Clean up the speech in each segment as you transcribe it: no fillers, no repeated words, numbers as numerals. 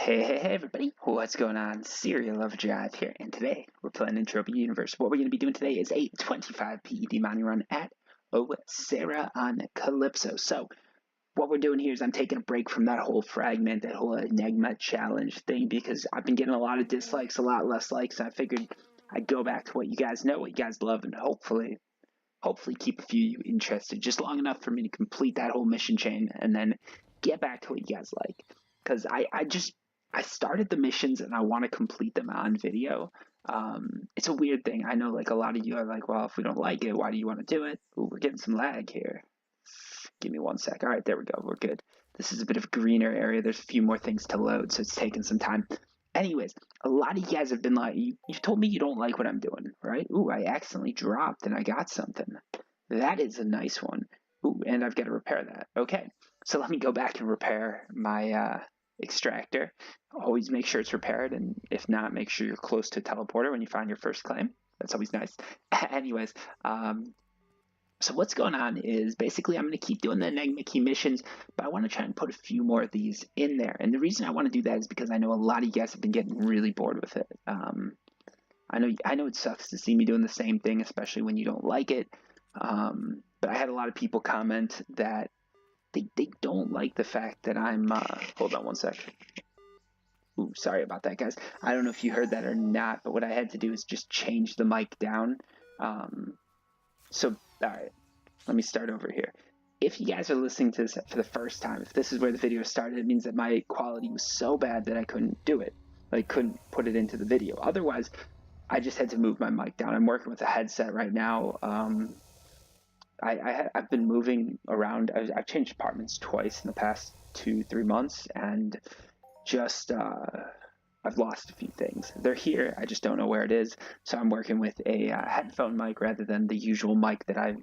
Hey everybody, what's going on? Serial Overdrive here, and today we're playing Entropia Universe. What we're going to be doing today is a 25 PED mining run at Sarah on Calypso. So, what we're doing here is I'm taking a break from that whole fragment, that whole Enigma challenge thing, because I've been getting a lot of dislikes, a lot less likes. I figured I'd go back to what you guys know, what you guys love, and hopefully keep a few of you interested, just long enough for me to complete that whole mission chain, and then get back to what you guys like. Because I started the missions and I want to complete them on video. It's a weird thing. I know like a lot of you are like, well, if we don't like it, why do you want to do it? Ooh, we're getting some lag here. Give me 1 sec. All right, there we go. We're good. This is a bit of a greener area. There's a few more things to load, so it's taking some time. Anyways, a lot of you guys have been like, you've told me you don't like what I'm doing, right? Ooh, I accidentally dropped and I got something. That is a nice one. Ooh, and I've got to repair that. Okay, so let me go back and repair my extractor. Always make sure it's repaired, and if not, make sure you're close to a teleporter when you find your first claim. That's always nice. Anyways, so what's going on is basically I'm going to keep doing the Enigma key missions, but I want to try and put a few more of these in there. And the reason I want to do that is because I know a lot of you guys have been getting really bored with it. I know it sucks to see me doing the same thing, especially when you don't like it. But I had a lot of people comment that they don't like the fact that I'm, hold on 1 sec. Ooh, sorry about that, guys. I don't know if you heard that or not, but what I had to do is just change the mic down. So, alright, let me start over here. If you guys are listening to this for the first time, if this is where the video started, it means that my quality was so bad that I couldn't do it. I couldn't put it into the video. Otherwise, I just had to move my mic down. I'm working with a headset right now. I've been moving around. I've changed apartments twice in the past 2-3 months, and just I've lost a few things. They're here, I just don't know where it is. So I'm working with a headphone mic rather than the usual mic that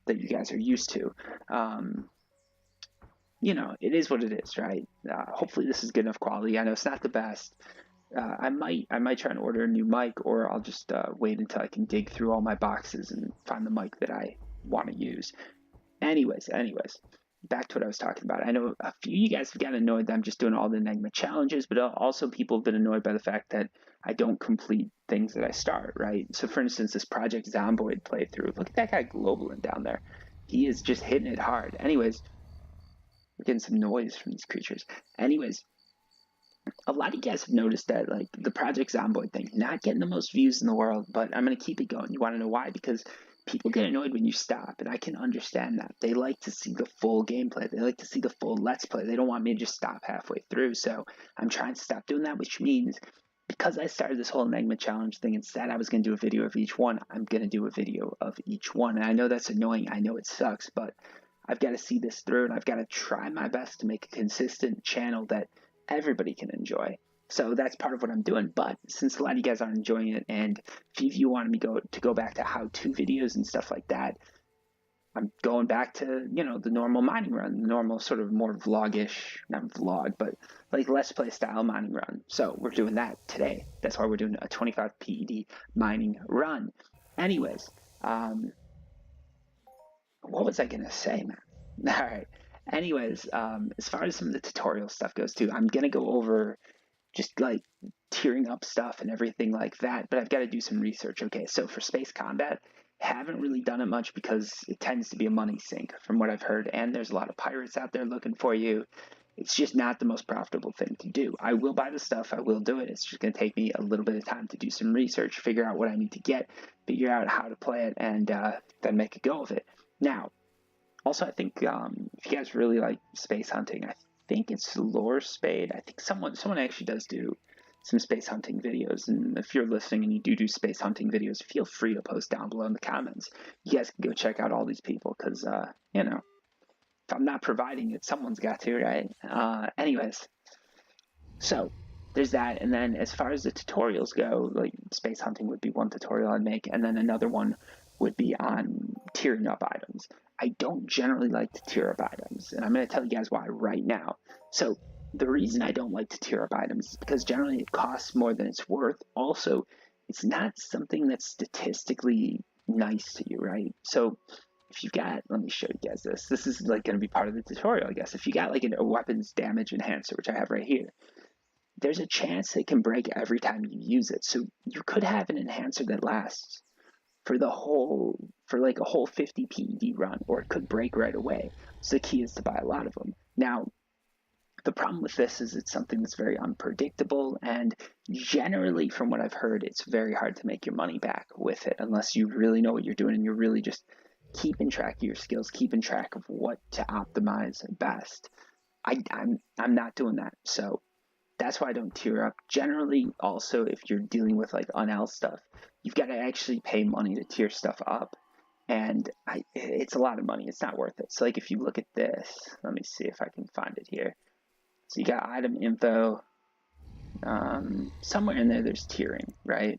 that you guys are used to. You know, it is what it is, right? Hopefully this is good enough quality. I know it's not the best. I might try and order a new mic, or I'll just wait until I can dig through all my boxes and find the mic that I want to use. Anyways, back to what I was talking about. I know a few of you guys have gotten annoyed that I'm just doing all the Enigma challenges, but also people have been annoyed by the fact that I don't complete things that I start, right? So for instance, this Project Zomboid playthrough, look at that guy Globalin down there. He is just hitting it hard. Anyways, we're getting some noise from these creatures. Anyways, a lot of you guys have noticed that like the Project Zomboid thing, not getting the most views in the world, but I'm going to keep it going. You want to know why? Because people get annoyed when you stop, and I can understand that. They like to see the full gameplay. They like to see the full Let's Play. They don't want me to just stop halfway through. So I'm trying to stop doing that, which means because I started this whole Enigma challenge thing and said I was going to do a video of each one, I'm going to do a video of each one. And I know that's annoying. I know it sucks, but I've got to see this through, and I've got to try my best to make a consistent channel that everybody can enjoy. So that's part of what I'm doing. But since a lot of you guys aren't enjoying it, and a few of you wanted me to go back to how-to videos and stuff like that, I'm going back to, you know, the normal mining run, the normal sort of more vlog-ish, not vlog, but like Let's Play style mining run. So we're doing that today. That's why we're doing a 25 PED mining run. Anyways, what was I going to say, man? All right. Anyways, as far as some of the tutorial stuff goes too, I'm going to go over just like tearing up stuff and everything like that, but I've got to do some research. Okay, so for space combat, haven't really done it much because it tends to be a money sink from what I've heard, and there's a lot of pirates out there looking for you. It's just not the most profitable thing to do. I will buy the stuff, I will do it. It's just going to take me a little bit of time to do some research, figure out what I need to get, figure out how to play it, and then make a go of it. Now, also, I think if you guys really like space hunting, I think it's Lore Spade. I think someone actually does do some space hunting videos, and if you're listening and you do space hunting videos, feel free to post down below in the comments. You guys can go check out all these people, because you know, if I'm not providing it, someone's got to, right? Anyways, so there's that, and then as far as the tutorials go, like space hunting would be one tutorial I'd make, and then another one would be on tearing up items. I don't generally like to tear up items, and I'm going to tell you guys why right now. So the reason I don't like to tear up items is because generally it costs more than it's worth. Also, it's not something that's statistically nice to you, right? So if you've got, let me show you guys this. This is like going to be part of the tutorial, I guess. If you got like a weapons damage enhancer, which I have right here, there's a chance it can break every time you use it. So you could have an enhancer that lasts for like a whole 50 PED run, or it could break right away. So the key is to buy a lot of them. Now, the problem with this is it's something that's very unpredictable, and generally, from what I've heard, it's very hard to make your money back with it unless you really know what you're doing and you're really just keeping track of your skills, keeping track of what to optimize best. I'm not doing that, so that's why I don't tier up. Generally, also, if you're dealing with like unL stuff, you've got to actually pay money to tier stuff up, and it's a lot of money. It's not worth it. So like if you look at this, let me see if I can find it here. So you got item info. Somewhere in there, there's tiering, right?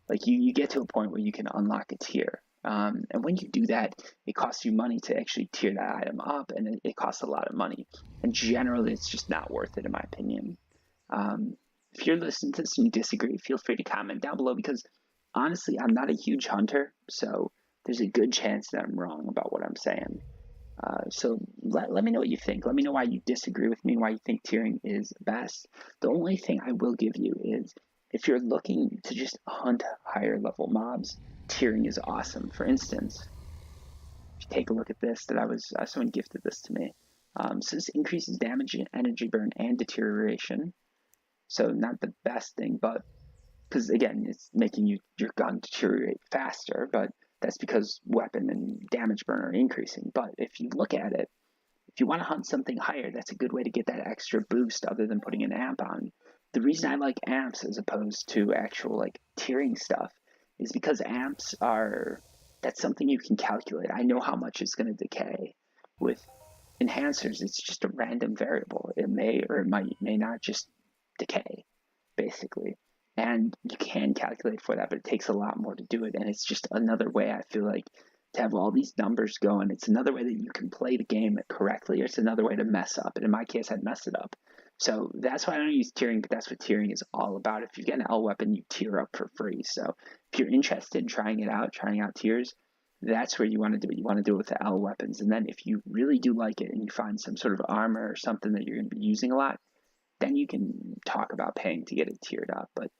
Like you get to a point where you can unlock a tier. And when you do that, it costs you money to actually tier that item up, and it costs a lot of money. And generally, it's just not worth it, in my opinion. If you're listening to this and you disagree, feel free to comment down below, because honestly, I'm not a huge hunter, so there's a good chance that I'm wrong about what I'm saying. So let me know what you think. Let me know why you disagree with me, why you think tiering is best. The only thing I will give you is if you're looking to just hunt higher level mobs, tiering is awesome. For instance, if you take a look at this, someone gifted this to me. So this increases damage, energy burn, and deterioration. So not the best thing, but because again, it's making your gun deteriorate faster, but that's because weapon and damage burn are increasing. But if you look at it, if you want to hunt something higher, that's a good way to get that extra boost other than putting an amp on. The reason I like amps as opposed to actual like tiering stuff is because amps that's something you can calculate. I know how much is going to decay. With enhancers, it's just a random variable. It may or it may not just decay, basically. And you can calculate for that, but it takes a lot more to do it. And it's just another way, I feel like, to have all these numbers going. It's another way that you can play the game correctly, or it's another way to mess up. And in my case, I'd mess it up. So that's why I don't use tiering, but that's what tiering is all about. If you get an L weapon, you tier up for free. So if you're interested in trying out tiers, that's where you want to do it. You want to do it with the L weapons. And then if you really do like it and you find some sort of armor or something that you're going to be using a lot, then you can talk about paying to get it tiered up. But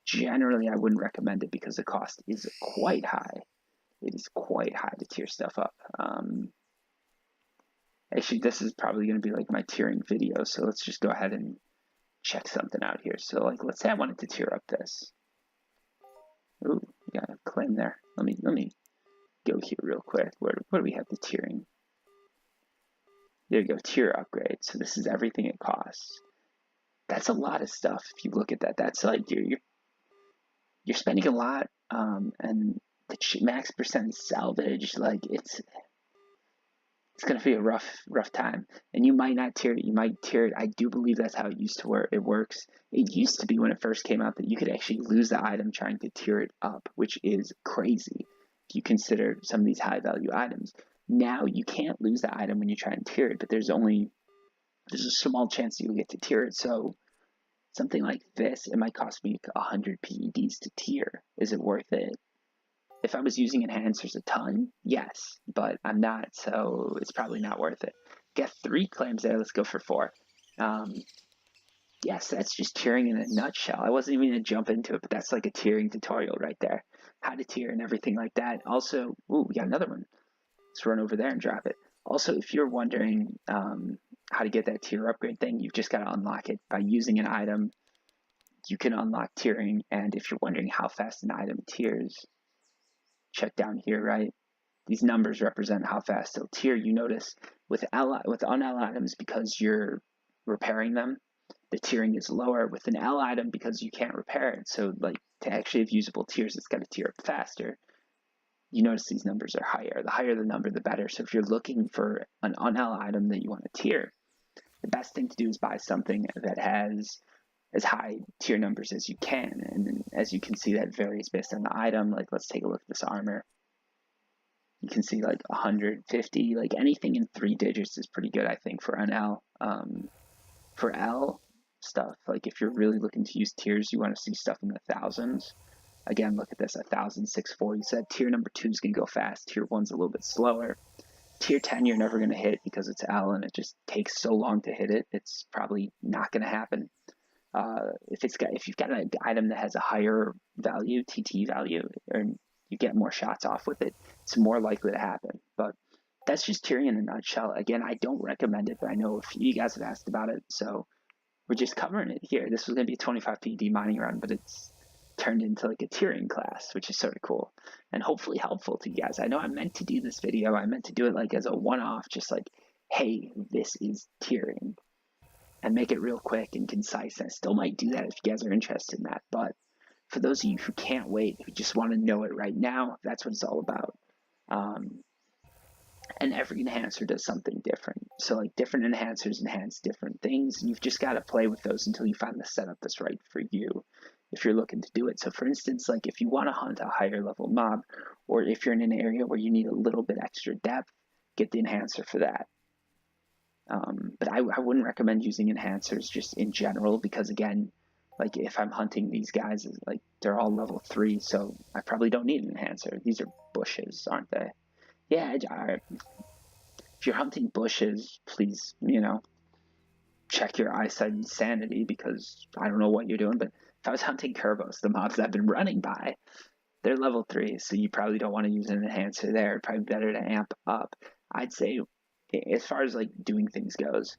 generally, I wouldn't recommend it because the cost is quite high. It is quite high to tier stuff up. Actually, this is probably going to be like my tiering video, so let's just go ahead and check something out here. So, like, let's say I wanted to tier up this. Ooh, we got a claim there. Let me go here real quick. Where do we have the tiering? There you go, tier upgrade. So this is everything it costs. That's a lot of stuff. If you look at that, that's like you're spending a lot, and the max percent salvage, like it's going to be a rough time. And you might not tier it. You might tier it. I do believe that's how it used to work. It works. It used to be when it first came out that you could actually lose the item trying to tier it up, which is crazy if you consider some of these high value items. Now you can't lose the item when you try and tier it, but there's a small chance that you'll get to tier it. So something like this, it might cost me 100 PEDs to tier. Is it worth it? If I was using enhancers a ton, yes, but I'm not, so it's probably not worth it. Got 3 claims there, let's go for 4. Yes, that's just tiering in a nutshell. I wasn't even going to jump into it, but that's like a tiering tutorial right there. How to tier and everything like that. Also, ooh, we got another one. Let's run over there and drop it. Also, if you're wondering how to get that tier upgrade thing, you've just got to unlock it by using an item. You can unlock tiering, and if you're wondering how fast an item tiers, check down here, right? These numbers represent how fast it'll tier. You notice with un-L items, because you're repairing them, the tiering is lower. With an L item, because you can't repair it, so like to actually have usable tiers, it's got to tier up faster. You notice these numbers are higher. The higher the number, the better. So if you're looking for an un-L item that you want to tier, the best thing to do is buy something that has as high tier numbers as you can. And then, as you can see, that varies based on the item. Like, let's take a look at this armor. You can see like 150, like anything in 3 digits is pretty good, I think, for an L. For L stuff, like if you're really looking to use tiers, you want to see stuff in the thousands. Again, look at this, 1,640. So that tier number 2 is going to go fast. Tier 1's a little bit slower. Tier 10 you're never going to hit because it's L and it just takes so long to hit it. It's probably not going to happen. if you've got an item that has a higher value, TT value, or you get more shots off with it, it's more likely to happen. But that's just tiering in a nutshell. Again, I don't recommend it, but I know a few of you guys have asked about it, so we're just covering it here. This was going to be a 25 PED mining run, but it's turned into like a tiering class, which is sort of cool and hopefully helpful to you guys. I know I meant to do this video. I meant to do it like as a one-off, just like, hey, this is tiering, and make it real quick and concise. And I still might do that if you guys are interested in that. But for those of you who can't wait, who just want to know it right now, that's what it's all about. And every enhancer does something different. So like different enhancers enhance different things. You've just got to play with those until you find the setup that's right for you if you're looking to do it. So for instance, like if you want to hunt a higher level mob, or if you're in an area where you need a little bit extra depth, get the enhancer for that. But I wouldn't recommend using enhancers just in general, because again, like if I'm hunting these guys, like they're all level 3, so I probably don't need an enhancer. These are bushes, aren't they? Yeah, if you're hunting bushes, please, check your eyesight and sanity, because I don't know what you're doing. But if I was hunting Kerbos, the mobs I've been running by, they're level 3, so you probably don't want to use an enhancer there. Probably better to amp up. I'd say, as far as like doing things goes,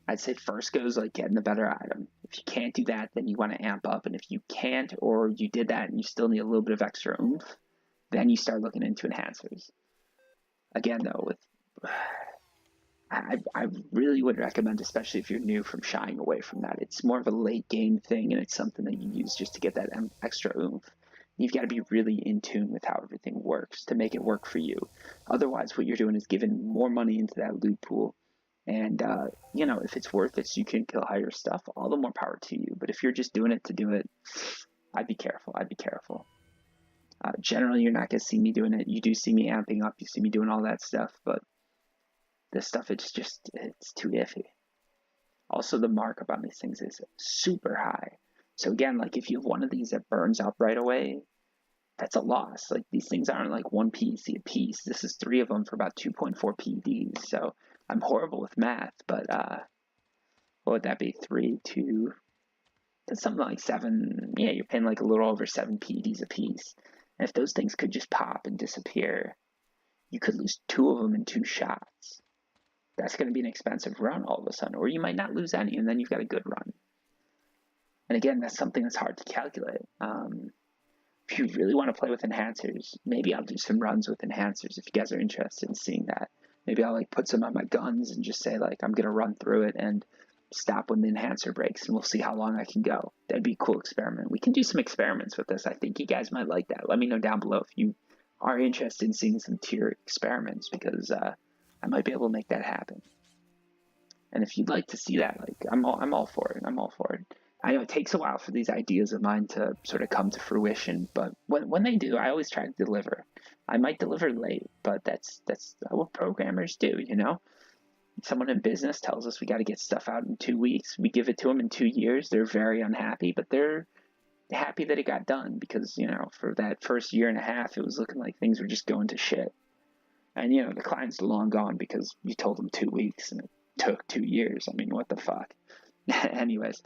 I'd say first goes like getting the better item. If you can't do that, then you want to amp up. And if you can't, or you did that and you still need a little bit of extra oomph, then you start looking into enhancers. Again, though, I really would recommend, especially if you're new, from shying away from that. It's more of a late game thing, and it's something that you use just to get that extra oomph. You've got to be really in tune with how everything works to make it work for you. Otherwise, what you're doing is giving more money into that loot pool. And, if it's worth it so you can kill higher stuff, all the more power to you. But if you're just doing it to do it, I'd be careful. Generally, you're not going to see me doing it. You do see me amping up. You see me doing all that stuff. But this stuff, it's too iffy. Also, the markup on these things is super high. So again, like if you have one of these that burns up right away, that's a loss. Like these things aren't like 1 PEC a piece. This is 3 of them for about 2.4 PEDs. So I'm horrible with math, but what would that be? 3, 2, that's something like 7. Yeah, you're paying like a little over 7 PEDs a piece. And if those things could just pop and disappear, you could lose 2 of them in 2 shots. That's going to be an expensive run all of a sudden. Or you might not lose any, and then you've got a good run. And again, that's something that's hard to calculate. If you really want to play with enhancers, maybe I'll do some runs with enhancers if you guys are interested in seeing that. Maybe I'll like put some on my guns and just say like I'm going to run through it and stop when the enhancer breaks, and we'll see how long I can go. That'd be a cool experiment. We can do some experiments with this. I think you guys might like that. Let me know down below if you are interested in seeing some tier experiments, because I might be able to make that happen. And if you'd like to see that, like I'm all for it. I know it takes a while for these ideas of mine to sort of come to fruition, but when they do, I always try to deliver. I might deliver late, but that's what programmers do, Someone in business tells us we got to get stuff out in 2 weeks. We give it to them in 2 years. They're very unhappy, but they're happy that it got done, because, for that first year and a half, it was looking like things were just going to shit. And, the client's long gone because you told them 2 weeks and it took 2 years. I mean, what the fuck? Anyways,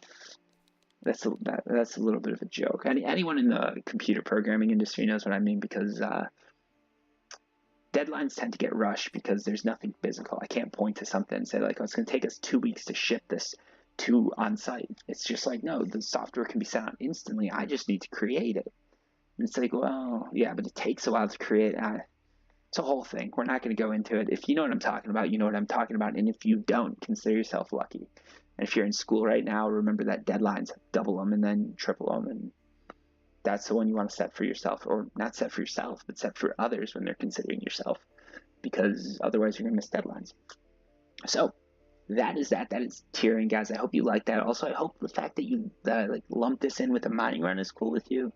that's a little bit of a joke. Anyone in the computer programming industry knows what I mean, because deadlines tend to get rushed because there's nothing physical. I can't point to something and say like, oh, it's going to take us 2 weeks to ship this to on site. It's just like, no, the software can be sent out instantly. I just need to create it. And it's like, well, yeah, but it takes a while to create. It's a whole thing. We're not going to go into it. If you know what I'm talking about, you know what I'm talking about. And if you don't, consider yourself lucky. And if you're in school right now, remember that deadlines, double them and then triple them. And that's the one you want to set for yourself, or not set for yourself, but set for others when they're considering yourself, because otherwise you're going to miss deadlines. So that is tiering, guys. I hope you like that. Also, I hope the fact that you like lumped this in with a mining run is cool with you.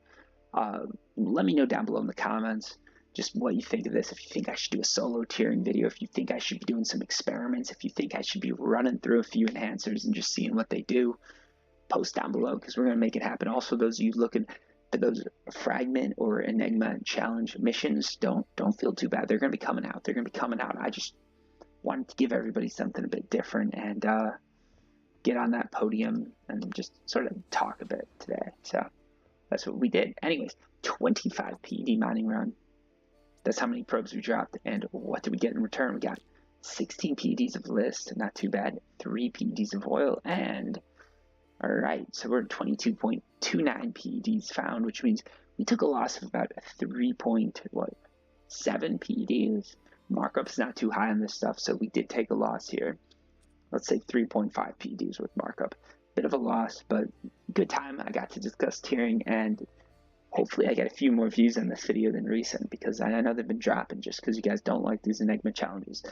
Let me know down below in the comments just what you think of this. If you think I should do a solo tiering video, if you think I should be doing some experiments, if you think I should be running through a few enhancers and just seeing what they do, post down below, because we're going to make it happen. Also, those of you looking at those fragment or enigma challenge missions, don't feel too bad. They're going to be coming out. I just wanted to give everybody something a bit different, and get on that podium and just sort of talk a bit today. So that's what we did. Anyways, 25 PED mining run. That's how many probes we dropped. And what did we get in return? We got 16 PEDs of list, not too bad. 3 PEDs of oil, and all right, so we're at 22.29 PEDs found, which means we took a loss of about 3.7 PEDs. Markup's not too high on this stuff, so we did take a loss here. Let's say 3.5 PEDs with markup. Bit of a loss, but good time. I got to discuss tiering, and hopefully I get a few more views on this video than recent, because I know they've been dropping just because you guys don't like these Enigma challenges.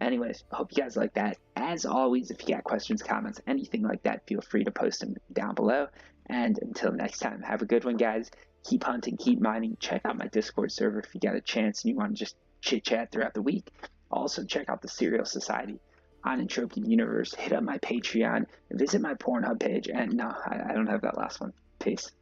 Anyways, I hope you guys like that. As always, if you got questions, comments, anything like that, feel free to post them down below. And until next time, have a good one, guys. Keep hunting, keep mining. Check out my Discord server if you got a chance and you want to just chit-chat throughout the week. Also, check out the Serial Society on Entropia Universe. Hit up my Patreon. Visit my Pornhub page. And no, I don't have that last one. Peace.